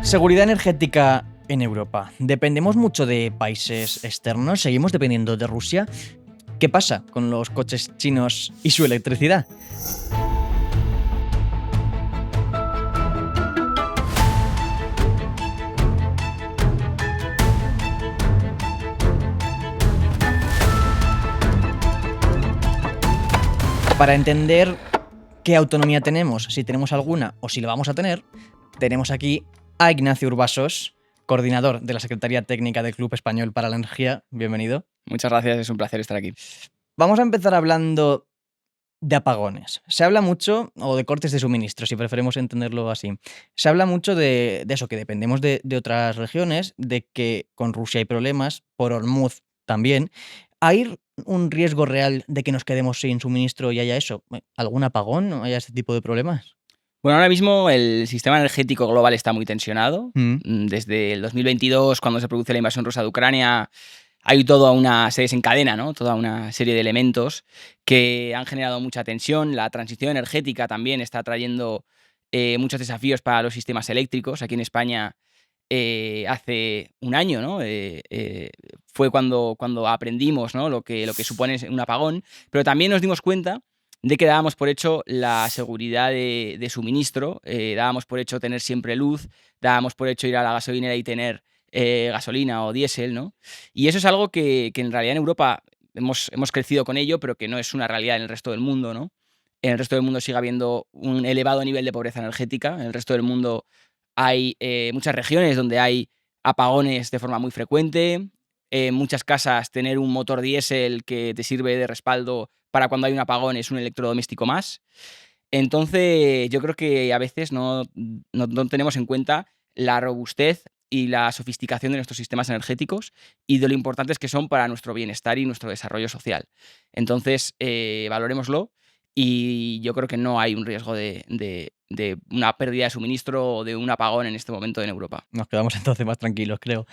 Seguridad energética en Europa. ¿Dependemos mucho de países externos? ¿Seguimos dependiendo de Rusia? ¿Qué pasa con los coches chinos y su electricidad? Para entender qué autonomía tenemos, si tenemos alguna o si la vamos a tener, tenemos aquí a Ignacio Urbasos, coordinador de la Secretaría Técnica del Club Español para la Energía. Bienvenido. Muchas gracias, es un placer estar aquí. Vamos a empezar hablando de apagones. Se habla mucho, o de cortes de suministro, si preferimos entenderlo así. Se habla mucho de eso, que dependemos de otras regiones, de que con Rusia hay problemas, por Hormuz también. ¿Hay un riesgo real de que nos quedemos sin suministro y haya eso? ¿Algún apagón o haya este tipo de problemas? Bueno, ahora mismo el sistema energético global está muy tensionado. Mm. Desde el 2022, cuando se produce la invasión rusa de Ucrania, hay se desencadena, ¿no? Toda una serie de elementos que han generado mucha tensión. La transición energética también está trayendo muchos desafíos para los sistemas eléctricos. Aquí en España, hace un año, ¿no? Fue cuando aprendimos, ¿no? lo que supone un apagón, pero también nos dimos cuenta de que dábamos por hecho la seguridad de suministro, dábamos por hecho tener siempre luz, dábamos por hecho ir a la gasolinera y tener gasolina o diésel, ¿no? Y eso es algo que en realidad en Europa hemos crecido con ello, pero que no es una realidad en el resto del mundo, ¿no? En el resto del mundo sigue habiendo un elevado nivel de pobreza energética. En el resto del mundo hay muchas regiones donde hay apagones de forma muy frecuente. En muchas casas tener un motor diésel que te sirve de respaldo para cuando hay un apagón es un electrodoméstico más. Entonces, yo creo que a veces no tenemos en cuenta la robustez y la sofisticación de nuestros sistemas energéticos y de lo importantes que son para nuestro bienestar y nuestro desarrollo social. Entonces, valorémoslo y yo creo que no hay un riesgo de una pérdida de suministro o de un apagón en este momento en Europa. Nos quedamos entonces más tranquilos, creo.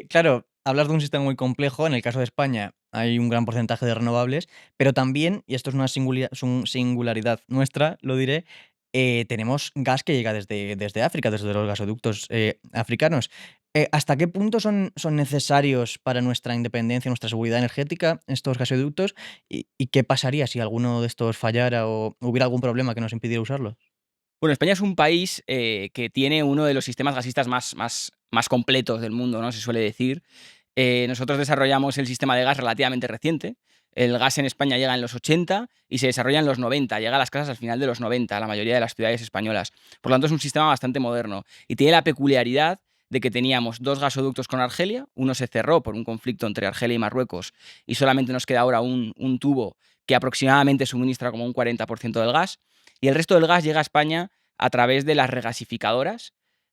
Claro, hablas de un sistema muy complejo. En el caso de España hay un gran porcentaje de renovables, pero también, y esto es una singularidad nuestra, lo diré, tenemos gas que llega desde África, desde los gasoductos africanos. ¿Hasta qué punto son necesarios para nuestra independencia, nuestra seguridad energética, estos gasoductos? ¿Y qué pasaría si alguno de estos fallara o hubiera algún problema que nos impidiera usarlos? Bueno, España es un país que tiene uno de los sistemas gasistas más completos del mundo, ¿no? Se suele decir. Nosotros desarrollamos el sistema de gas relativamente reciente. El gas en España llega en los 80 y se desarrolla en los 90. Llega a las casas al final de los 90, a la mayoría de las ciudades españolas. Por lo tanto, es un sistema bastante moderno. Y tiene la peculiaridad de que teníamos dos gasoductos con Argelia. Uno se cerró por un conflicto entre Argelia y Marruecos y solamente nos queda ahora un tubo que aproximadamente suministra como un 40% del gas. Y el resto del gas llega a España a través de las regasificadoras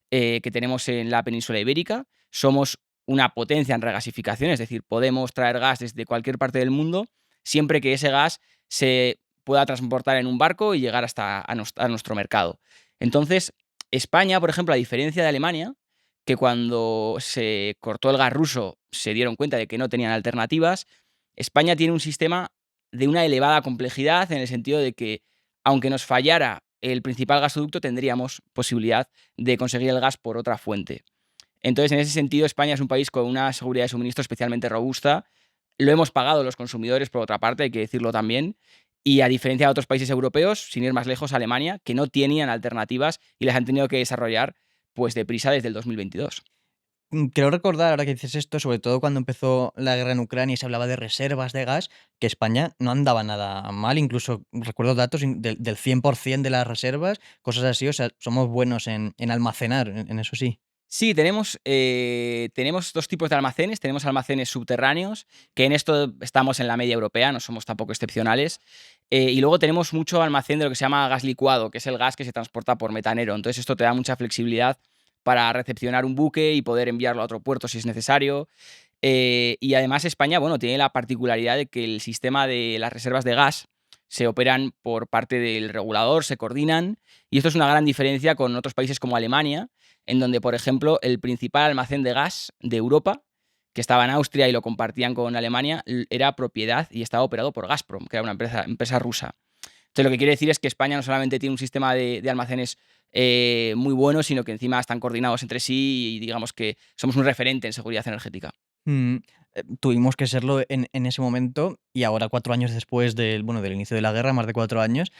que tenemos en la península ibérica. Somos una potencia en regasificación, es decir, podemos traer gas desde cualquier parte del mundo siempre que ese gas se pueda transportar en un barco y llegar hasta a nuestro mercado. Entonces, España, por ejemplo, a diferencia de Alemania, que cuando se cortó el gas ruso se dieron cuenta de que no tenían alternativas, España tiene un sistema de una elevada complejidad en el sentido de que, aunque nos fallara el principal gasoducto, tendríamos posibilidad de conseguir el gas por otra fuente. Entonces, en ese sentido, España es un país con una seguridad de suministro especialmente robusta. Lo hemos pagado los consumidores, por otra parte, hay que decirlo también. Y a diferencia de otros países europeos, sin ir más lejos, Alemania, que no tenían alternativas y las han tenido que desarrollar pues deprisa desde el 2022. Creo recordar, ahora que dices esto, sobre todo cuando empezó la guerra en Ucrania y se hablaba de reservas de gas, que España no andaba nada mal. Incluso recuerdo datos del 100% de las reservas, cosas así. O sea, somos buenos en almacenar, en eso sí. Sí, tenemos dos tipos de almacenes. Tenemos almacenes subterráneos, que en esto estamos en la media europea, no somos tampoco excepcionales. Y luego tenemos mucho almacén de lo que se llama gas licuado, que es el gas que se transporta por metanero. Entonces esto te da mucha flexibilidad para recepcionar un buque y poder enviarlo a otro puerto si es necesario. Y además España, bueno, tiene la particularidad de que el sistema de las reservas de gas se operan por parte del regulador, se coordinan, y esto es una gran diferencia con otros países como Alemania, en donde, por ejemplo, el principal almacén de gas de Europa, que estaba en Austria y lo compartían con Alemania, era propiedad y estaba operado por Gazprom, que era una empresa rusa. Entonces, lo que quiere decir es que España no solamente tiene un sistema de almacenes muy buenos, sino que encima están coordinados entre sí y digamos que somos un referente en seguridad energética. Mm, tuvimos que serlo en ese momento y ahora 4 años después del inicio de la guerra, más de 4 años,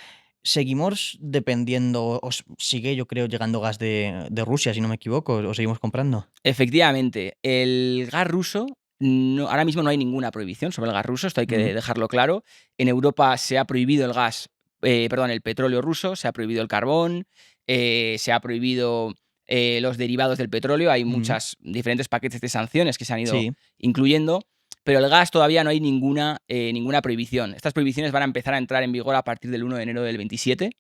¿seguimos dependiendo o sigue, yo creo, llegando gas de Rusia, si no me equivoco, o seguimos comprando? Efectivamente, el gas ruso, ahora mismo no hay ninguna prohibición sobre el gas ruso, esto hay Mm, que dejarlo claro. En Europa se ha prohibido el petróleo ruso, se ha prohibido el carbón, se ha prohibido los derivados del petróleo. Hay mm, muchas diferentes paquetes de sanciones que se han ido sí, incluyendo, pero el gas todavía no hay ninguna prohibición. Estas prohibiciones van a empezar a entrar en vigor a partir del 1 de enero del 27, es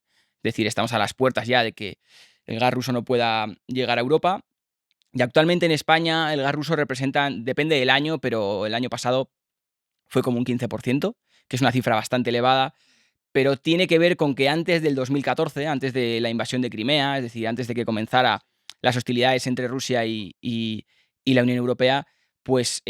decir, estamos a las puertas ya de que el gas ruso no pueda llegar a Europa. Y actualmente en España el gas ruso representa, depende del año, pero el año pasado fue como un 15%, que es una cifra bastante elevada, pero tiene que ver con que antes del 2014, antes de la invasión de Crimea, es decir, antes de que comenzara las hostilidades entre Rusia y la Unión Europea, pues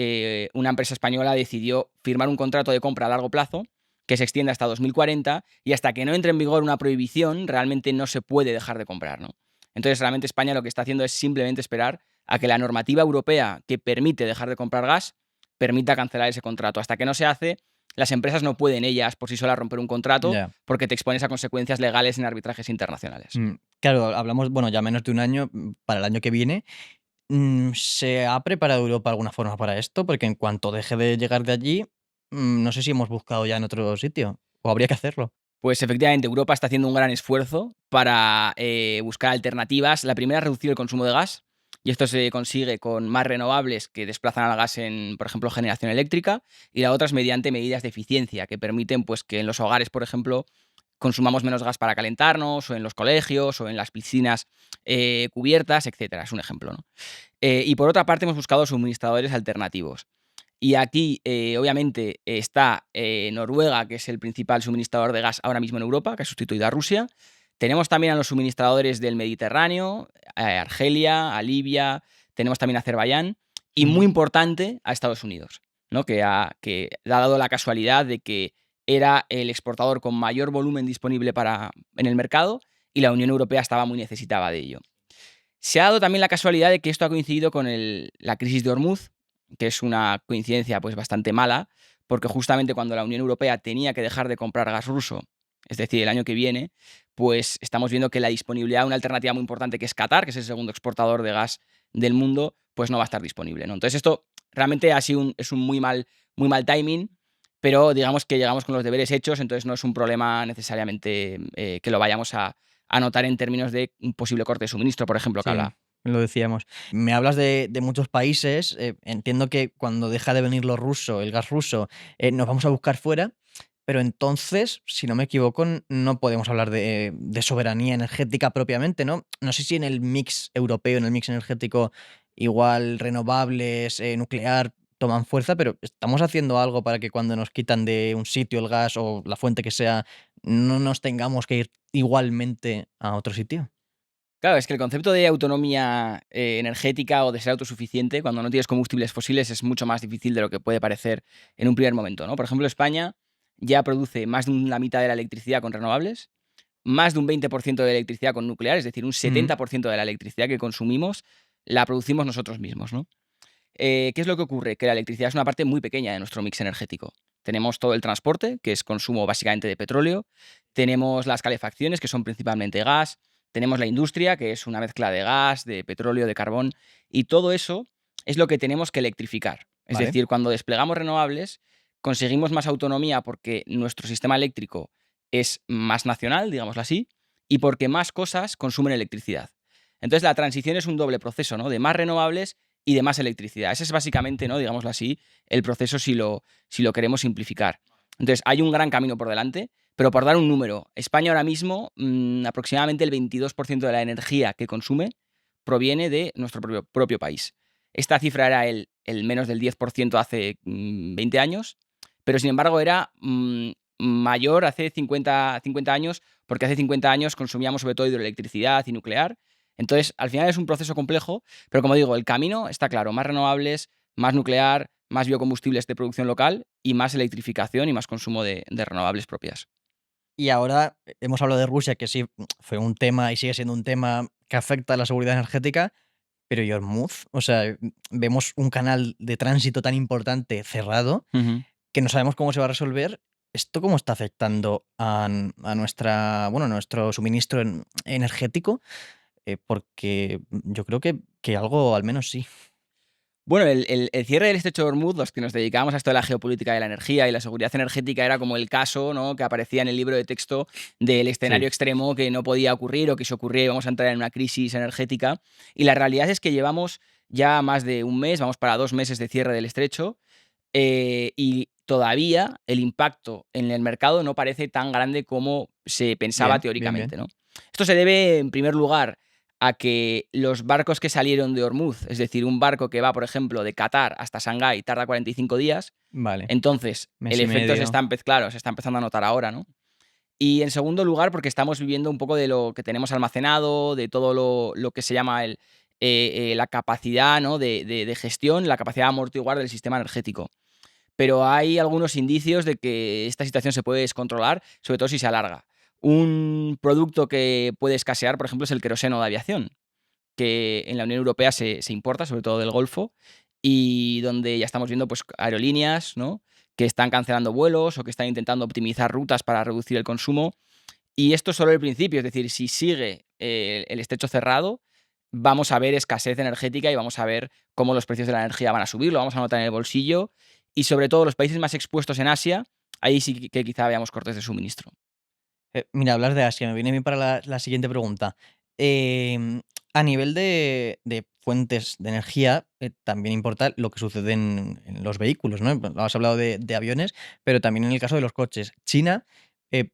una empresa española decidió firmar un contrato de compra a largo plazo que se extiende hasta 2040 y hasta que no entre en vigor una prohibición realmente no se puede dejar de comprar, ¿no? Entonces realmente España lo que está haciendo es simplemente esperar a que la normativa europea que permite dejar de comprar gas permita cancelar ese contrato. Hasta que no se hace, las empresas no pueden ellas por sí solas romper un contrato ya. porque te expones a consecuencias legales en arbitrajes internacionales. Claro, hablamos, bueno, ya menos de un año, para el año que viene. ¿Se ha preparado Europa de alguna forma para esto? Porque en cuanto deje de llegar de allí, no sé si hemos buscado ya en otro sitio, o habría que hacerlo. Pues efectivamente, Europa está haciendo un gran esfuerzo para buscar alternativas. La primera es reducir el consumo de gas, y esto se consigue con más renovables que desplazan al gas en, por ejemplo, generación eléctrica, y la otra es mediante medidas de eficiencia que permiten pues, que en los hogares, por ejemplo, consumamos menos gas para calentarnos, o en los colegios, o en las piscinas cubiertas, etcétera. Es un ejemplo, ¿no? Y por otra parte, hemos buscado suministradores alternativos. Y aquí, obviamente, está Noruega, que es el principal suministrador de gas ahora mismo en Europa, que ha sustituido a Rusia. Tenemos también a los suministradores del Mediterráneo, a Argelia, a Libia, tenemos también a Azerbaiyán y, muy Mm, importante, a Estados Unidos, ¿no? Que ha dado la casualidad de que era el exportador con mayor volumen disponible en el mercado y la Unión Europea estaba muy necesitada de ello. Se ha dado también la casualidad de que esto ha coincidido con la crisis de Hormuz, que es una coincidencia pues bastante mala, porque justamente cuando la Unión Europea tenía que dejar de comprar gas ruso, es decir, el año que viene, pues estamos viendo que la disponibilidad de una alternativa muy importante, que es Qatar, que es el segundo exportador de gas del mundo, pues no va a estar disponible, ¿no? Entonces esto realmente es un muy mal timing, pero digamos que llegamos con los deberes hechos, entonces no es un problema necesariamente que lo vayamos a notar en términos de un posible corte de suministro, por ejemplo, que sí, habla. lo decíamos. Me hablas de muchos países, entiendo que cuando deja de venir lo ruso, el gas ruso, nos vamos a buscar fuera, pero entonces, si no me equivoco, no podemos hablar de soberanía energética propiamente, ¿no? No sé si en el mix europeo, en el mix energético, igual renovables, nuclear, toman fuerza, pero ¿estamos haciendo algo para que cuando nos quitan de un sitio el gas o la fuente que sea, no nos tengamos que ir igualmente a otro sitio? Claro, es que el concepto de autonomía energética o de ser autosuficiente, cuando no tienes combustibles fósiles, es mucho más difícil de lo que puede parecer en un primer momento, ¿no? Por ejemplo, España ya produce más de la mitad de la electricidad con renovables, más de un 20% de electricidad con nuclear, es decir, un Mm, 70% de la electricidad que consumimos la producimos nosotros mismos, ¿no? ¿Qué es lo que ocurre? Que la electricidad es una parte muy pequeña de nuestro mix energético. Tenemos todo el transporte, que es consumo básicamente de petróleo, tenemos las calefacciones, que son principalmente gas, tenemos la industria, que es una mezcla de gas, de petróleo, de carbón, y todo eso es lo que tenemos que electrificar. Es vale. decir, cuando desplegamos renovables, conseguimos más autonomía porque nuestro sistema eléctrico es más nacional, digámoslo así, y porque más cosas consumen electricidad. Entonces la transición es un doble proceso, ¿no? De más renovables y de más electricidad. Ese es básicamente, ¿no? Digámoslo así, el proceso si lo queremos simplificar. Entonces, hay un gran camino por delante, pero por dar un número, España ahora mismo, aproximadamente el 22% de la energía que consume proviene de nuestro propio país. Esta cifra era el menos del 10% hace 20 años, pero sin embargo era mayor hace 50 años, porque hace 50 años consumíamos sobre todo hidroelectricidad y nuclear. Entonces, al final es un proceso complejo, pero como digo, el camino está claro: más renovables, más nuclear, más biocombustibles de producción local y más electrificación y más consumo de renovables propias. Y ahora hemos hablado de Rusia, que sí fue un tema y sigue siendo un tema que afecta a la seguridad energética, pero ¿y Ormuz? O sea, vemos un canal de tránsito tan importante cerrado Ujú. que no sabemos cómo se va a resolver. ¿Esto cómo está afectando a nuestra, bueno, nuestro suministro energético? Porque yo creo que algo al menos sí. Bueno, el cierre del estrecho de Hormuz, los que nos dedicábamos a esto de la geopolítica de la energía y la seguridad energética, era como el caso, ¿no?, que aparecía en el libro de texto del escenario Sí. extremo que no podía ocurrir o que si ocurría íbamos a entrar en una crisis energética. Y la realidad es que llevamos ya más de un mes, vamos para 2 meses de cierre del estrecho, y todavía el impacto en el mercado no parece tan grande como se pensaba Bien, bien, bien. teóricamente, ¿no? Esto se debe, en primer lugar, a que los barcos que salieron de Hormuz, es decir, un barco que va, por ejemplo, de Qatar hasta Shanghái, tarda 45 días. Vale. Entonces, el Mes y efecto medio. claro, se está empezando a notar ahora, ¿no? Y en segundo lugar, porque estamos viviendo un poco de lo que tenemos almacenado, de todo lo que se llama la capacidad, ¿no?, de gestión, la capacidad de amortiguar del sistema energético. Pero hay algunos indicios de que esta situación se puede descontrolar, sobre todo si se alarga. Un producto que puede escasear, por ejemplo, es el queroseno de aviación, que en la Unión Europea se importa, sobre todo del Golfo, y donde ya estamos viendo, pues, aerolíneas, ¿no?, que están cancelando vuelos o que están intentando optimizar rutas para reducir el consumo. Y esto es solo el principio, es decir, si sigue el estrecho cerrado, vamos a ver escasez energética y vamos a ver cómo los precios de la energía van a subir, lo vamos a notar en el bolsillo y sobre todo los países más expuestos en Asia, ahí sí que quizá veamos cortes de suministro. Mira, hablas de Asia, me viene bien para la siguiente pregunta. Em, a nivel de fuentes de energía, también importa lo que sucede en los vehículos, ¿no? Has hablado de aviones, pero también en el caso de los coches. China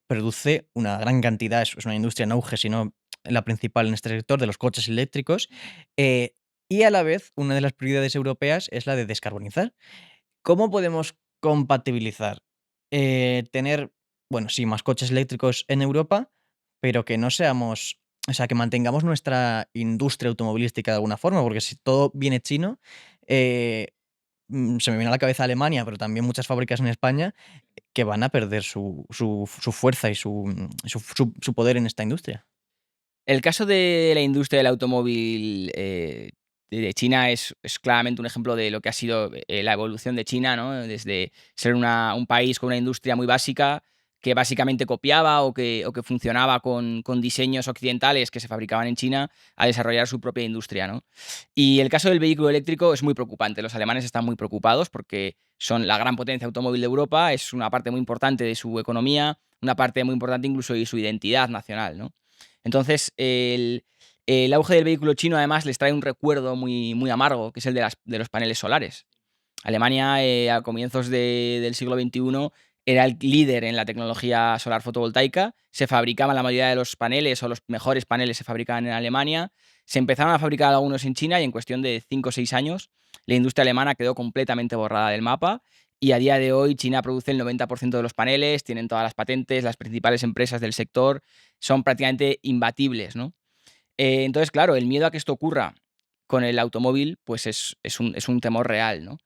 produce una gran cantidad, es una industria en auge, si no la principal en este sector, de los coches eléctricos, eh, y a la vez una de las prioridades europeas es la de descarbonizar. ¿Cómo podemos compatibilizar, tener, bueno, sí, más coches eléctricos en Europa, pero que no seamos, o sea, que mantengamos nuestra industria automovilística de alguna forma? Porque si todo viene chino, eh, se me viene a la cabeza Alemania, pero también muchas fábricas en España que van a perder su fuerza y su poder en esta industria. El caso de la industria del automóvil de China es claramente un ejemplo de lo que ha sido la evolución de China, ¿no? Desde ser un país con una industria muy básica que básicamente copiaba o que funcionaba con diseños occidentales que se fabricaban en China a desarrollar su propia industria, ¿no? Y el caso del vehículo eléctrico es muy preocupante. Los alemanes están muy preocupados porque son la gran potencia automóvil de Europa, es una parte muy importante de su economía, una parte muy importante incluso de su identidad nacional, ¿no? Entonces, el auge del vehículo chino, además, les trae un recuerdo muy, muy amargo, que es el de los paneles solares. Alemania, a comienzos del siglo XXI, era el líder en la tecnología solar fotovoltaica. Se fabricaban la mayoría de los paneles, o los mejores paneles se fabricaban en Alemania. Se empezaron a fabricar algunos en China y en cuestión de 5 o 6 años, la industria alemana quedó completamente borrada del mapa. Y a día de hoy China produce el 90% de los paneles, tienen todas las patentes, las principales empresas del sector son prácticamente imbatibles, ¿no? Entonces, claro, el miedo a que esto ocurra con el automóvil, pues es un temor real, ¿no?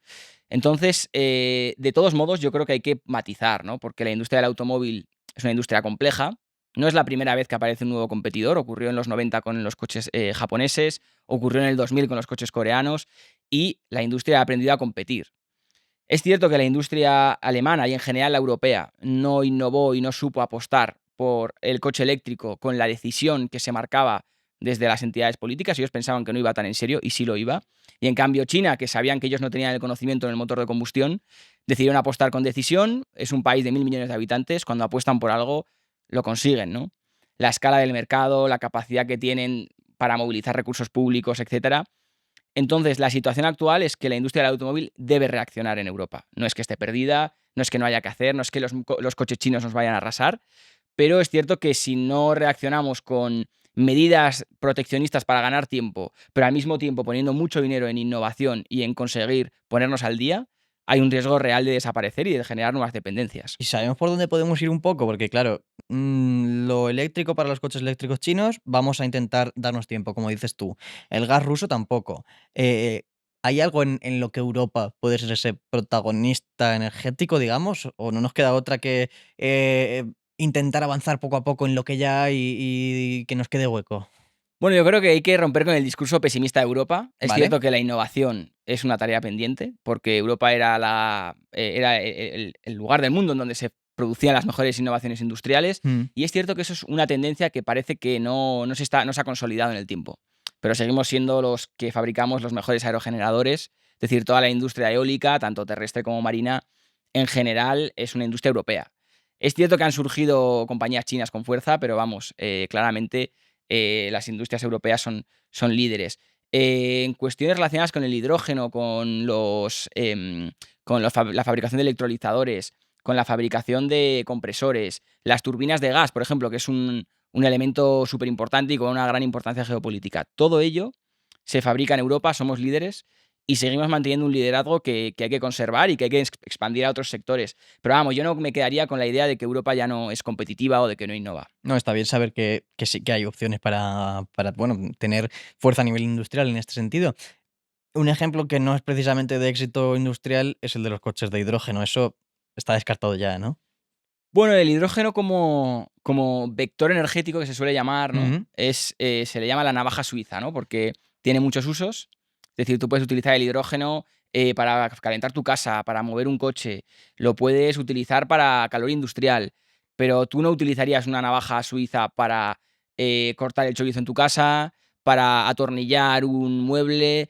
Entonces, de todos modos, yo creo que hay que matizar, ¿no? Porque la industria del automóvil es una industria compleja. No es la primera vez que aparece un nuevo competidor. Ocurrió en los 90 con los coches japoneses, ocurrió en el 2000 con los coches coreanos y la industria ha aprendido a competir. Es cierto que la industria alemana y en general la europea no innovó y no supo apostar por el coche eléctrico con la decisión que se marcaba desde las entidades políticas. Ellos pensaban que no iba tan en serio y sí lo iba. Y en cambio China, que sabían que ellos no tenían el conocimiento en el motor de combustión, decidieron apostar con decisión. Es un país de 1.000 millones de habitantes. Cuando apuestan por algo, lo consiguen, ¿no? La escala del mercado, la capacidad que tienen para movilizar recursos públicos, etcétera. Entonces, la situación actual es que la industria del automóvil debe reaccionar en Europa. No es que esté perdida, no es que no haya que hacer, no es que los coches chinos nos vayan a arrasar, pero es cierto que si no reaccionamos con medidas proteccionistas para ganar tiempo, pero al mismo tiempo poniendo mucho dinero en innovación y en conseguir ponernos al día, hay un riesgo real de desaparecer y de generar nuevas dependencias. ¿Y sabemos por dónde podemos ir un poco? Porque claro, lo eléctrico para los coches eléctricos chinos, vamos a intentar darnos tiempo, como dices tú. El gas ruso tampoco. ¿Hay algo en lo que Europa puede ser ese protagonista energético, digamos? ¿O no nos queda otra que intentar avanzar poco a poco en lo que ya hay y que nos quede hueco? Bueno, yo creo que hay que romper con el discurso pesimista de Europa. Es ¿Vale? cierto que la innovación es una tarea pendiente, porque Europa era era el lugar del mundo en donde se producían las mejores innovaciones industriales, Mm. y es cierto que eso es una tendencia que parece que no se ha consolidado en el tiempo. Pero seguimos siendo los que fabricamos los mejores aerogeneradores, es decir, toda la industria eólica, tanto terrestre como marina, en general es una industria europea. Es cierto que han surgido compañías chinas con fuerza, pero vamos, claramente las industrias europeas son líderes. En cuestiones relacionadas con el hidrógeno, la fabricación de electrolizadores, con la fabricación de compresores, las turbinas de gas, por ejemplo, que es un elemento súper importante y con una gran importancia geopolítica. Todo ello se fabrica en Europa, somos líderes y seguimos manteniendo un liderazgo que hay que conservar y que hay que expandir a otros sectores. Pero vamos, yo no me quedaría con la idea de que Europa ya no es competitiva o de que no innova. No, está bien saber que sí que hay opciones para, bueno, tener fuerza a nivel industrial en este sentido. Un ejemplo que no es precisamente de éxito industrial es el de los coches de hidrógeno. Eso está descartado ya, ¿no? Bueno, el hidrógeno como vector energético que se suele llamar, ¿no? Ujú. Se le llama la navaja suiza, ¿no? Porque tiene muchos usos. Es decir, tú puedes utilizar el hidrógeno, para calentar tu casa, para mover un coche, lo puedes utilizar para calor industrial, pero tú no utilizarías una navaja suiza para, cortar el chorizo en tu casa, para atornillar un mueble,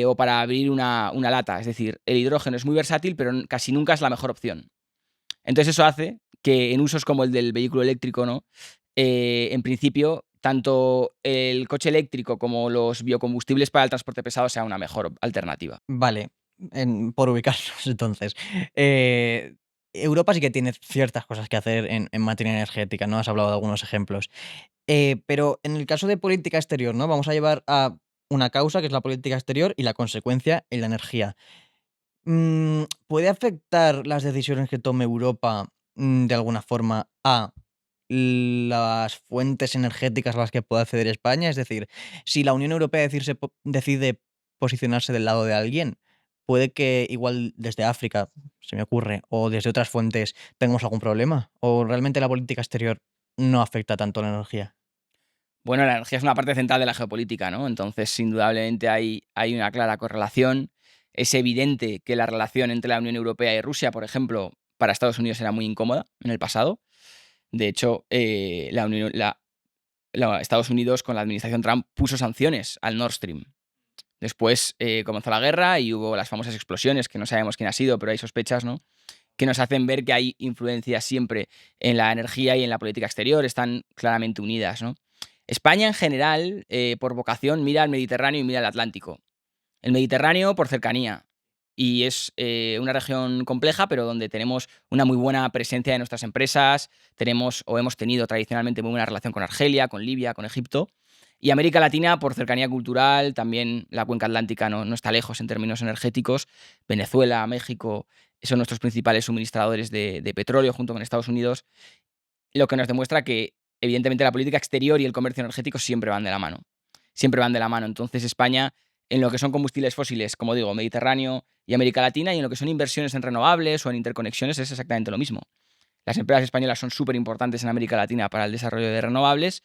o para abrir una lata. Es decir, el hidrógeno es muy versátil, pero casi nunca es la mejor opción. Entonces eso hace que en usos como el del vehículo eléctrico, ¿no? En principio, tanto el coche eléctrico como los biocombustibles para el transporte pesado sea una mejor alternativa. Vale, por ubicarnos entonces. Eh, Europa sí que tiene ciertas cosas que hacer en materia energética, ¿no? Has hablado de algunos ejemplos. Pero en el caso de política exterior, ¿no? Vamos a llevar a una causa, que es la política exterior, y la consecuencia en la energía. ¿Puede afectar las decisiones que tome Europa, de alguna forma a las fuentes energéticas a las que pueda acceder España? Es decir, si la Unión Europea decide posicionarse del lado de alguien, puede que igual desde África, se me ocurre, o desde otras fuentes tengamos algún problema, o realmente la política exterior no afecta tanto a la energía. Bueno, la energía es una parte central de la geopolítica, ¿no? Entonces, indudablemente hay una clara correlación. Es evidente que la relación entre la Unión Europea y Rusia, por ejemplo, para Estados Unidos era muy incómoda en el pasado. De hecho, Estados Unidos con la administración Trump puso sanciones al Nord Stream. Después comenzó la guerra y hubo las famosas explosiones, que no sabemos quién ha sido, pero hay sospechas, ¿no? Que nos hacen ver que hay influencias siempre en la energía y en la política exterior, están claramente unidas, ¿no? España en general, por vocación, mira al Mediterráneo y mira al Atlántico. El Mediterráneo por cercanía. Y es una región compleja, pero donde tenemos una muy buena presencia de nuestras empresas, tenemos o hemos tenido tradicionalmente muy buena relación con Argelia, con Libia, con Egipto. Y América Latina por cercanía cultural, también la cuenca atlántica no está lejos en términos energéticos. Venezuela, México son nuestros principales suministradores de petróleo junto con Estados Unidos, lo que nos demuestra que evidentemente la política exterior y el comercio energético siempre van de la mano. Siempre van de la mano. Entonces España, en lo que son combustibles fósiles, como digo, Mediterráneo y América Latina, y en lo que son inversiones en renovables o en interconexiones, es exactamente lo mismo. Las empresas españolas son súper importantes en América Latina para el desarrollo de renovables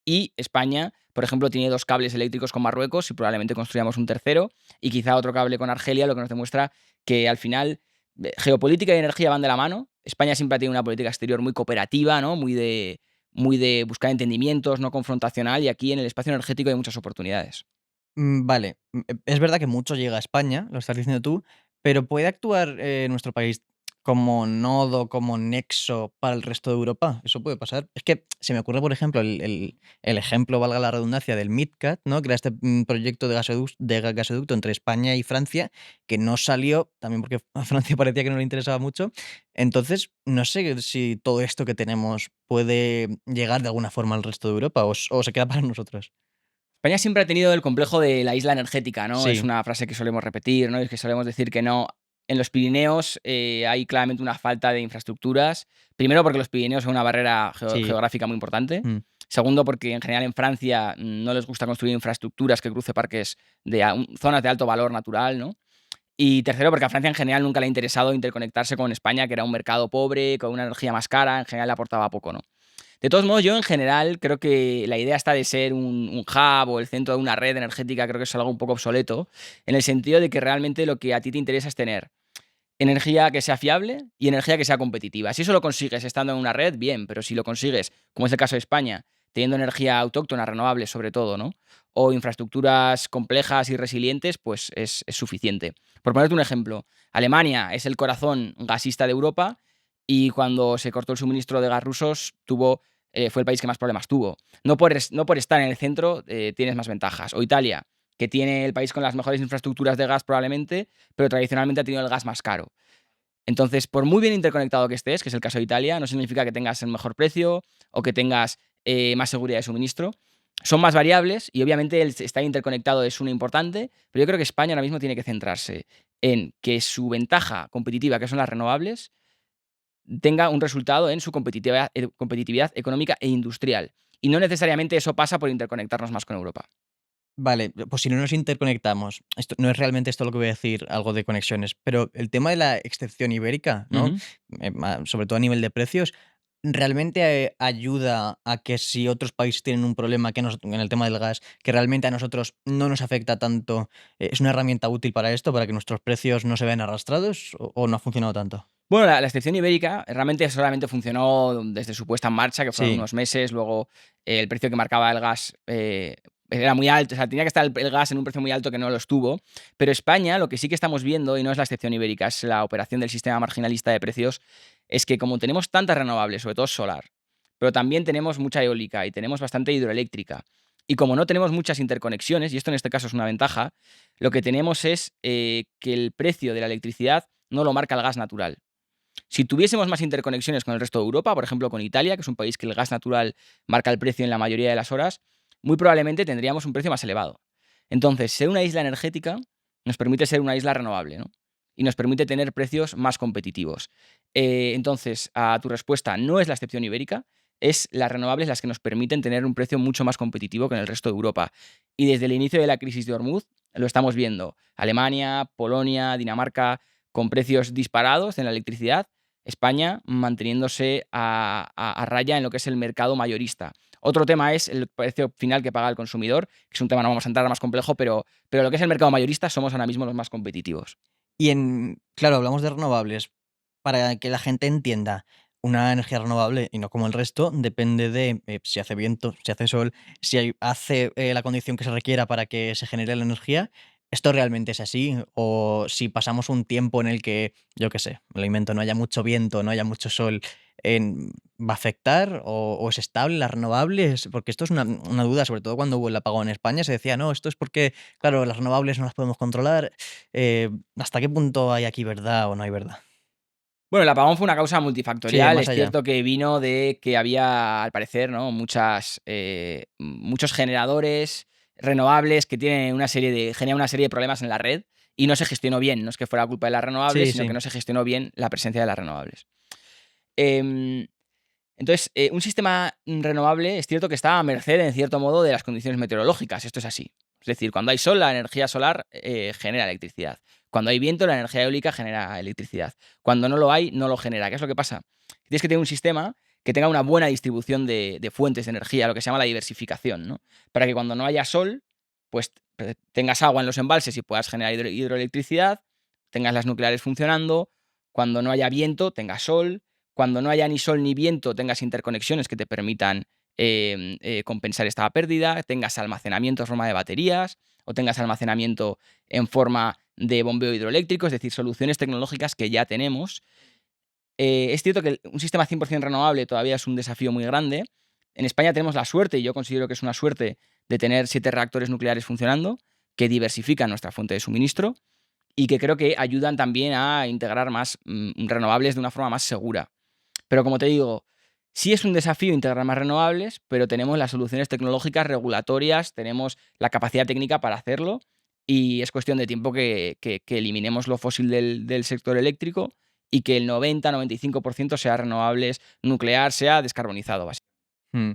y España, por ejemplo, tiene 2 cables eléctricos con Marruecos y probablemente construyamos un tercero y quizá otro cable con Argelia, lo que nos demuestra que al final geopolítica y energía van de la mano. España siempre ha tenido una política exterior muy cooperativa, ¿no? Muy de buscar entendimientos, no confrontacional, y aquí en el espacio energético hay muchas oportunidades. Vale, es verdad que mucho llega a España, lo estás diciendo tú, pero ¿puede actuar, nuestro país como nodo, como nexo para el resto de Europa? ¿Eso puede pasar? Es que se me ocurre, por ejemplo, el ejemplo, valga la redundancia, del MidCat, ¿no? Que era este, proyecto de gasoducto entre España y Francia, que no salió, también porque a Francia parecía que no le interesaba mucho. Entonces, no sé si todo esto que tenemos puede llegar de alguna forma al resto de Europa, o se queda para nosotros. España siempre ha tenido el complejo de la isla energética, ¿no? Es Sí. una frase que solemos repetir, ¿no? Es que solemos decir que no. En los Pirineos hay claramente una falta de infraestructuras. Primero, porque los Pirineos son una barrera Sí. geográfica muy importante. Mm. Segundo, porque en general en Francia no les gusta construir infraestructuras que cruce parques de zonas de alto valor natural, ¿no? Y tercero, porque a Francia en general nunca le ha interesado interconectarse con España, que era un mercado pobre, con una energía más cara, en general le aportaba poco, ¿no? De todos modos, yo en general creo que la idea está de ser un hub o el centro de una red energética, creo que es algo un poco obsoleto, en el sentido de que realmente lo que a ti te interesa es tener energía que sea fiable y energía que sea competitiva. Si eso lo consigues estando en una red, bien, pero si lo consigues, como es el caso de España, teniendo energía autóctona, renovable sobre todo, ¿no? O infraestructuras complejas y resilientes, pues es suficiente. Por ponerte un ejemplo, Alemania es el corazón gasista de Europa y cuando se cortó el suministro de gas rusos fue el país que más problemas tuvo. No por estar en el centro tienes más ventajas. O Italia, que tiene el país con las mejores infraestructuras de gas probablemente, pero tradicionalmente ha tenido el gas más caro. Entonces, por muy bien interconectado que estés, que es el caso de Italia, no significa que tengas el mejor precio o que tengas más seguridad de suministro. Son más variables y obviamente el estar interconectado es una importante, pero yo creo que España ahora mismo tiene que centrarse en que su ventaja competitiva, que son las renovables, tenga un resultado en su competitividad económica e industrial. Y no necesariamente eso pasa por interconectarnos más con Europa. Vale, pues si no nos interconectamos, esto no es realmente esto lo que voy a decir, algo de conexiones, pero el tema de la excepción ibérica, ¿no? Ujú. Sobre todo a nivel de precios, ¿realmente ayuda a que si otros países tienen un problema en el tema del gas, que realmente a nosotros no nos afecta tanto? ¿Es una herramienta útil para esto, para que nuestros precios no se vean arrastrados o no ha funcionado tanto? Bueno, la excepción ibérica realmente solamente funcionó desde su puesta en marcha, que fueron Sí, unos meses. Luego, el precio que marcaba el gas era muy alto. O sea, tenía que estar el gas en un precio muy alto que no lo estuvo. Pero España, lo que sí que estamos viendo, y no es la excepción ibérica, es la operación del sistema marginalista de precios, es que como tenemos tantas renovables, sobre todo solar, pero también tenemos mucha eólica y tenemos bastante hidroeléctrica, y como no tenemos muchas interconexiones, y esto en este caso es una ventaja, lo que tenemos es que el precio de la electricidad no lo marca el gas natural. Si tuviésemos más interconexiones con el resto de Europa, por ejemplo con Italia, que es un país que el gas natural marca el precio en la mayoría de las horas, muy probablemente tendríamos un precio más elevado. Entonces, ser una isla energética nos permite ser una isla renovable, ¿no? Y nos permite tener precios más competitivos. Entonces, a tu respuesta, no es la excepción ibérica, es las renovables las que nos permiten tener un precio mucho más competitivo que en el resto de Europa. Y desde el inicio de la crisis de Hormuz lo estamos viendo. Alemania, Polonia, Dinamarca, con precios disparados en la electricidad, España manteniéndose a raya en lo que es el mercado mayorista. Otro tema es el precio final que paga el consumidor, que es un tema, no vamos a entrar más complejo, pero lo que es el mercado mayorista somos ahora mismo los más competitivos. claro, hablamos de renovables. Para que la gente entienda, una energía renovable, y no como el resto, depende de si hace viento, si hace sol, si hace la condición que se requiera para que se genere la energía. ¿Esto realmente es así? O si pasamos un tiempo en el que, yo qué sé, me lo invento, no haya mucho viento, no haya mucho sol, ¿va a afectar o es estable las renovables? Porque esto es una duda, sobre todo cuando hubo el apagón en España, se decía, no, esto es porque, claro, las renovables no las podemos controlar. ¿Hasta qué punto hay aquí verdad o no hay verdad? Bueno, el apagón fue una causa Sí, multifactorial. más Es allá. cierto que vino de que había, al parecer, ¿no? Muchos generadores renovables que generan una serie de problemas en la red y no se gestionó bien. No es que fuera culpa de las renovables, Sí, sino que sí. no se gestionó bien la presencia de las renovables. Em, entonces, un sistema renovable es cierto que está a merced, en cierto modo, de las condiciones meteorológicas. Esto es así. Es decir, cuando hay sol, la energía solar genera electricidad. Cuando hay viento, la energía eólica genera electricidad. Cuando no lo hay, no lo genera. ¿Qué es lo que pasa? Tienes que tener un sistema que tenga una buena distribución de fuentes de energía, lo que se llama la diversificación, ¿no? Para que cuando no haya sol, pues tengas agua en los embalses y puedas generar hidroelectricidad, tengas las nucleares funcionando, cuando no haya viento, tengas sol, cuando no haya ni sol ni viento, tengas interconexiones que te permitan compensar esta pérdida, tengas almacenamiento en forma de baterías o tengas almacenamiento en forma de bombeo hidroeléctrico, es decir, soluciones tecnológicas que ya tenemos. Es cierto que un sistema 100% renovable todavía es un desafío muy grande. En España tenemos la suerte, y yo considero que es una suerte, de tener 7 reactores nucleares funcionando, que diversifican nuestra fuente de suministro y que creo que ayudan también a integrar más renovables de una forma más segura. Pero como te digo, sí es un desafío integrar más renovables, pero tenemos las soluciones tecnológicas, regulatorias, tenemos la capacidad técnica para hacerlo y es cuestión de tiempo que eliminemos lo fósil del sector eléctrico y que el 90-95% sea renovables, nuclear, sea descarbonizado, Mm.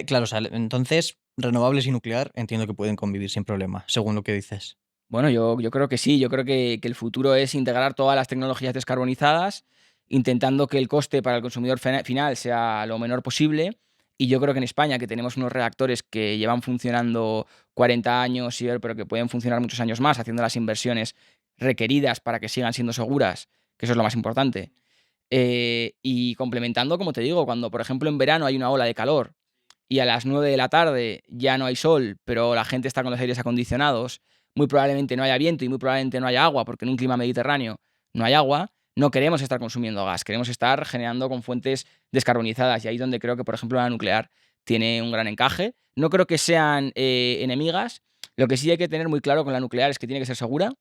Claro, o sea, entonces, renovables y nuclear entiendo que pueden convivir sin problema, según lo que dices. Bueno, yo creo que sí, yo creo que el futuro es integrar todas las tecnologías descarbonizadas, intentando que el coste para el consumidor final sea lo menor posible. Y yo creo que en España, que tenemos unos reactores que llevan funcionando 40 años, pero que pueden funcionar muchos años más, haciendo las inversiones requeridas para que sigan siendo seguras, que eso es lo más importante. Y complementando, como te digo, cuando por ejemplo en verano hay una ola de calor y a las 9 de la tarde ya no hay sol, pero la gente está con los aires acondicionados, muy probablemente no haya viento y muy probablemente no haya agua, porque en un clima mediterráneo no hay agua, no queremos estar consumiendo gas, queremos estar generando con fuentes descarbonizadas. Y ahí es donde creo que, por ejemplo, la nuclear tiene un gran encaje. No creo que sean enemigas. Lo que sí hay que tener muy claro con la nuclear es que tiene que ser segura,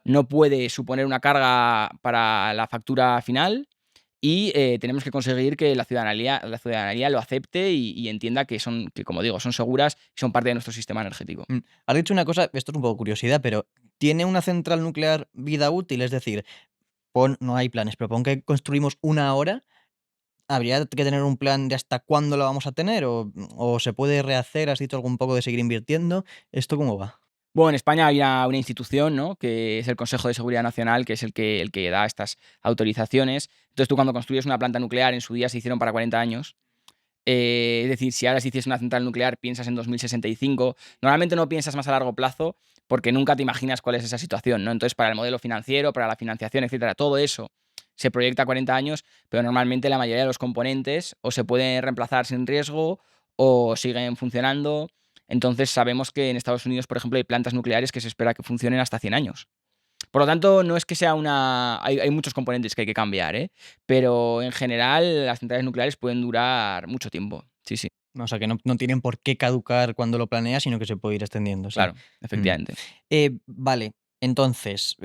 no puede suponer una carga para la factura final y tenemos que conseguir que la ciudadanía lo acepte y entienda que, como digo, son seguras y son parte de nuestro sistema energético. Has dicho una cosa, esto es un poco curiosidad, pero ¿tiene una central nuclear vida útil? Es decir, no hay planes, pero pon que construimos una ahora, ¿habría que tener un plan de hasta cuándo la vamos a tener? ¿O se puede rehacer? ¿Has dicho algo un poco de seguir invirtiendo? ¿Esto cómo va? Bueno, en España hay una institución, ¿no?, que es el Consejo de Seguridad Nacional, que es el que da estas autorizaciones. Entonces, tú cuando construyes una planta nuclear, en su día se hicieron para 40 años. Es decir, si ahora se hiciese una central nuclear, piensas en 2065. Normalmente no piensas más a largo plazo porque nunca te imaginas cuál es esa situación, ¿no? Entonces, para el modelo financiero, para la financiación, etcétera, todo eso se proyecta a 40 años, pero normalmente la mayoría de los componentes o se pueden reemplazar sin riesgo o siguen funcionando. Entonces, sabemos que en Estados Unidos, por ejemplo, hay plantas nucleares que se espera que funcionen hasta 100 años. Por lo tanto, no es que sea una. Hay muchos componentes que hay que cambiar, ¿eh? Pero en general, las centrales nucleares pueden durar mucho tiempo. Sí, sí, O sea, que no tienen por qué caducar cuando lo planeas, sino que se puede ir extendiendo, sí. claro, Mm. efectivamente. Vale, entonces,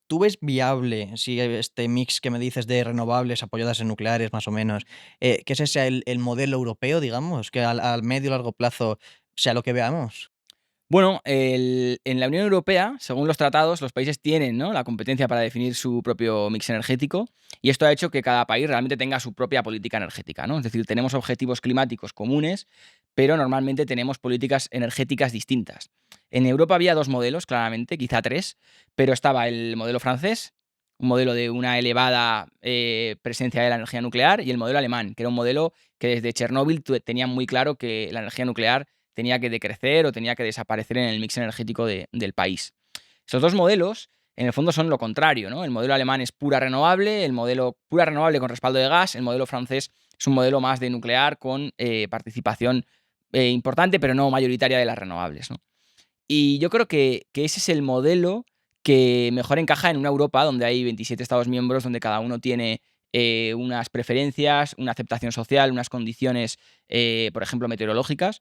¿tú ves viable si este mix que me dices de renovables apoyadas en nucleares, más o menos, que ese sea el modelo europeo, digamos, que al medio y largo plazo sea lo que veamos? Bueno, en la Unión Europea, según los tratados, los países tienen, ¿no?, la competencia para definir su propio mix energético y esto ha hecho que cada país realmente tenga su propia política energética, ¿no? Es decir, tenemos objetivos climáticos comunes, pero normalmente tenemos políticas energéticas distintas. En Europa había dos modelos, claramente, quizá tres, pero estaba el modelo francés, un modelo de una elevada presencia de la energía nuclear, y el modelo alemán, que era un modelo que desde Chernóbil tenía muy claro que la energía nuclear tenía que decrecer o tenía que desaparecer en el mix energético del país. Estos dos modelos, en el fondo, son lo contrario, ¿no? El modelo alemán es pura renovable, el modelo pura renovable con respaldo de gas, el modelo francés es un modelo más de nuclear con participación importante, pero no mayoritaria de las renovables, ¿no? Y yo creo que ese es el modelo que mejor encaja en una Europa donde hay 27 Estados miembros, donde cada uno tiene unas preferencias, una aceptación social, unas condiciones, por ejemplo, meteorológicas.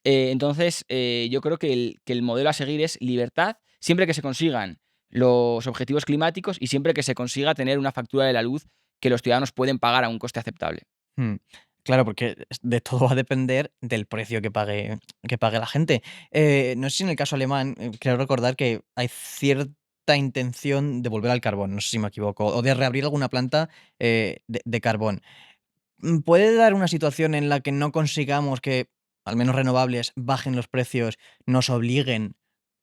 Entonces, yo creo que el modelo a seguir es libertad, siempre que se consigan los objetivos climáticos y siempre que se consiga tener una factura de la luz que los ciudadanos pueden pagar a un coste aceptable. Mm, claro, porque de todo va a depender del precio que pague la gente. No sé si en el caso alemán, creo recordar que hay cierta intención de volver al carbón, no sé si me equivoco, o de reabrir alguna planta, de carbón. ¿Puede dar una situación en la que no consigamos que, al menos renovables, bajen los precios, nos obliguen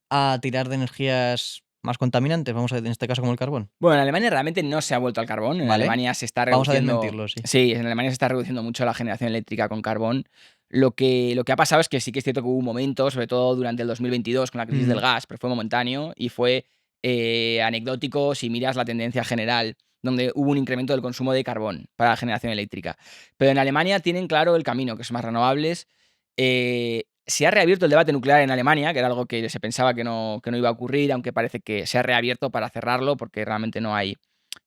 a tirar de energías más contaminantes? Vamos a ver, en este caso, como el carbón. Bueno, en Alemania realmente no se ha vuelto al carbón. En ¿Vale? Alemania se está Vamos a reduciendo. desmentirlo, sí. Sí, en Alemania se está reduciendo mucho la generación eléctrica con carbón. Lo que ha pasado es que sí que es cierto que hubo un momento, sobre todo durante el 2022 con la crisis del Ujú. gas, pero fue momentáneo y fue anecdótico si miras la tendencia general, donde hubo un incremento del consumo de carbón para la generación eléctrica. Pero en Alemania tienen claro el camino, que son más renovables. Se ha reabierto el debate nuclear en Alemania, que era algo que se pensaba que no iba a ocurrir, aunque parece que se ha reabierto para cerrarlo, porque realmente no hay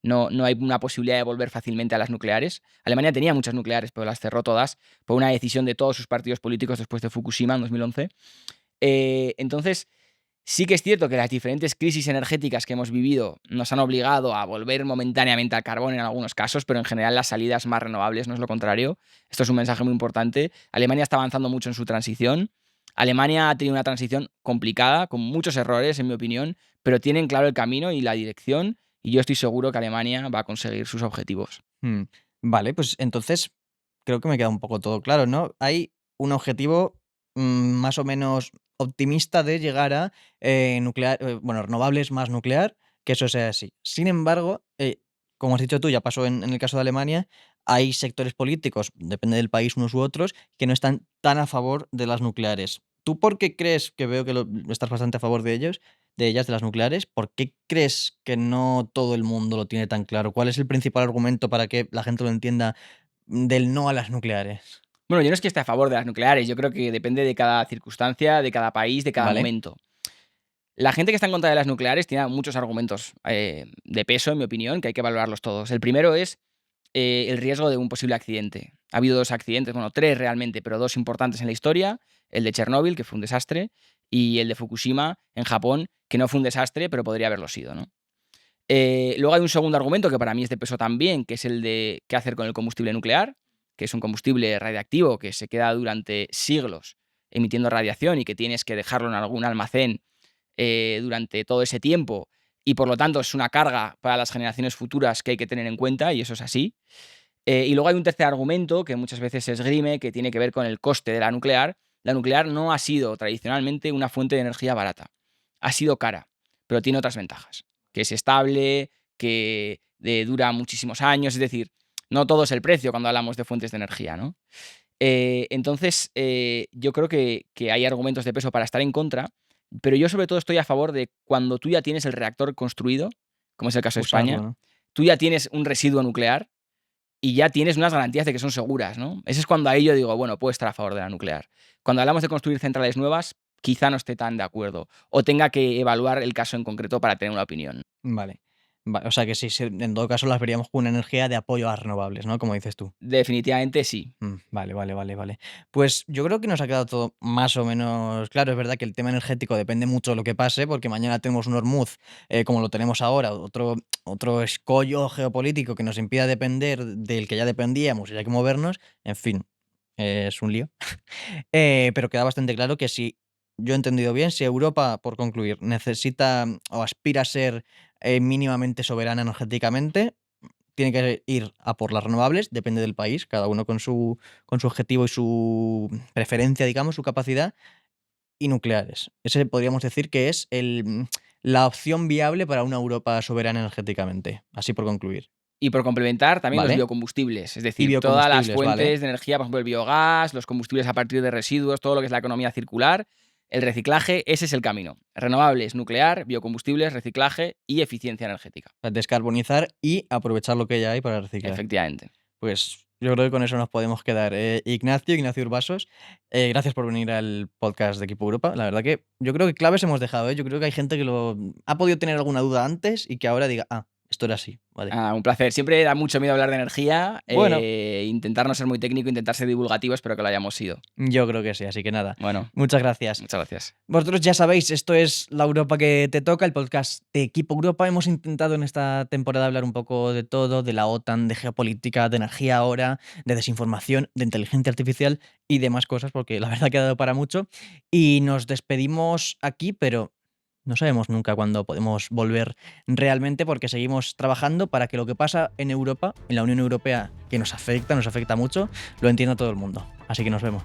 una posibilidad de volver fácilmente a las nucleares. Alemania tenía muchas nucleares, pero las cerró todas por una decisión de todos sus partidos políticos después de Fukushima en 2011. Entonces, sí que es cierto que las diferentes crisis energéticas que hemos vivido nos han obligado a volver momentáneamente al carbón en algunos casos, pero en general las salidas más renovables no es lo contrario. Esto es un mensaje muy importante. Alemania está avanzando mucho en su transición. Alemania ha tenido una transición complicada, con muchos errores, en mi opinión, pero tienen claro el camino y la dirección, y yo estoy seguro que Alemania va a conseguir sus objetivos. Vale, pues entonces creo que me queda un poco todo claro, ¿no? Hay un objetivo, más o menos optimista de llegar a renovables más nuclear, que eso sea así. Sin embargo, como has dicho tú, ya pasó en el caso de Alemania, hay sectores políticos, depende del país unos u otros, que no están tan a favor de las nucleares. ¿Tú por qué crees, que veo que estás bastante a favor de ellos, de ellas, de las nucleares, por qué crees que no todo el mundo lo tiene tan claro? ¿Cuál es el principal argumento para que la gente lo entienda del no a las nucleares? Bueno, yo no es que esté a favor de las nucleares, yo creo que depende de cada circunstancia, de cada país, de cada ¿Vale? momento. La gente que está en contra de las nucleares tiene muchos argumentos de peso, en mi opinión, que hay que valorarlos todos. El primero es el riesgo de un posible accidente. Ha habido 2 accidentes, bueno, 3 realmente, pero 2 importantes en la historia, el de Chernóbil, que fue un desastre, y el de Fukushima, en Japón, que no fue un desastre, pero podría haberlo sido, ¿no? Luego hay un segundo argumento que para mí es de peso también, que es el de qué hacer con el combustible nuclear, que es un combustible radiactivo que se queda durante siglos emitiendo radiación y que tienes que dejarlo en algún almacén durante todo ese tiempo y por lo tanto es una carga para las generaciones futuras que hay que tener en cuenta y eso es así. Y luego hay un tercer argumento que muchas veces se esgrime que tiene que ver con el coste de la nuclear. La nuclear no ha sido tradicionalmente una fuente de energía barata. Ha sido cara, pero tiene otras ventajas. Que es estable, que dura muchísimos años, es decir, no todo es el precio cuando hablamos de fuentes de energía, ¿no? Entonces, yo creo que hay argumentos de peso para estar en contra, pero yo sobre todo estoy a favor de cuando tú ya tienes el reactor construido, como es el caso de Usarlo, España, ¿no? tú ya tienes un residuo nuclear y ya tienes unas garantías de que son seguras, ¿no? Ese es cuando ahí yo digo, bueno, puedo estar a favor de la nuclear. Cuando hablamos de construir centrales nuevas, quizá no esté tan de acuerdo o tenga que evaluar el caso en concreto para tener una opinión. Vale. O sea que sí, en todo caso las veríamos como una energía de apoyo a las renovables, ¿no? Como dices tú. Definitivamente sí. Vale, vale, vale, vale. Pues yo creo que nos ha quedado todo más o menos claro. Es verdad que el tema energético depende mucho de lo que pase, porque mañana tenemos un Hormuz, como lo tenemos ahora, otro escollo geopolítico que nos impida depender del que ya dependíamos y hay que movernos. En fin, es un lío. Pero queda bastante claro que si yo he entendido bien, si Europa, por concluir, necesita o aspira a ser mínimamente soberana energéticamente, tiene que ir a por las renovables, depende del país, cada uno con su objetivo y su preferencia, digamos, su capacidad, y nucleares. Ese podríamos decir que es la opción viable para una Europa soberana energéticamente, así por concluir. Y por complementar, también los ¿Vale? biocombustibles, es Y decir, todas las biocombustibles, ¿vale? fuentes de energía, por ejemplo, el biogás, los combustibles a partir de residuos, todo lo que es la economía circular, el reciclaje, ese es el camino. Renovables, nuclear, biocombustibles, reciclaje y eficiencia energética. Descarbonizar y aprovechar lo que ya hay para reciclar. Efectivamente. Pues yo creo que con eso nos podemos quedar. Ignacio Urbasos, gracias por venir al podcast de Equipo Europa. La verdad que yo creo que claves hemos dejado, ¿eh? Yo creo que hay gente que ha podido tener alguna duda antes y que ahora diga, esto era así, vale. Un placer. Siempre da mucho miedo hablar de energía. Bueno, Intentar no ser muy técnico, intentar ser divulgativo, espero que lo hayamos sido. yo creo que sí, así que nada. Bueno, Muchas gracias. muchas gracias. Vosotros ya sabéis, esto es La Europa que te toca, el podcast de Equipo Europa. Hemos intentado en esta temporada hablar un poco de todo, de la OTAN, de geopolítica, de energía ahora, de desinformación, de inteligencia artificial y demás cosas, porque la verdad que ha dado para mucho. Y nos despedimos aquí, pero no sabemos nunca cuándo podemos volver realmente, porque seguimos trabajando para que lo que pasa en Europa, en la Unión Europea, que nos afecta mucho, lo entienda todo el mundo. Así que nos vemos.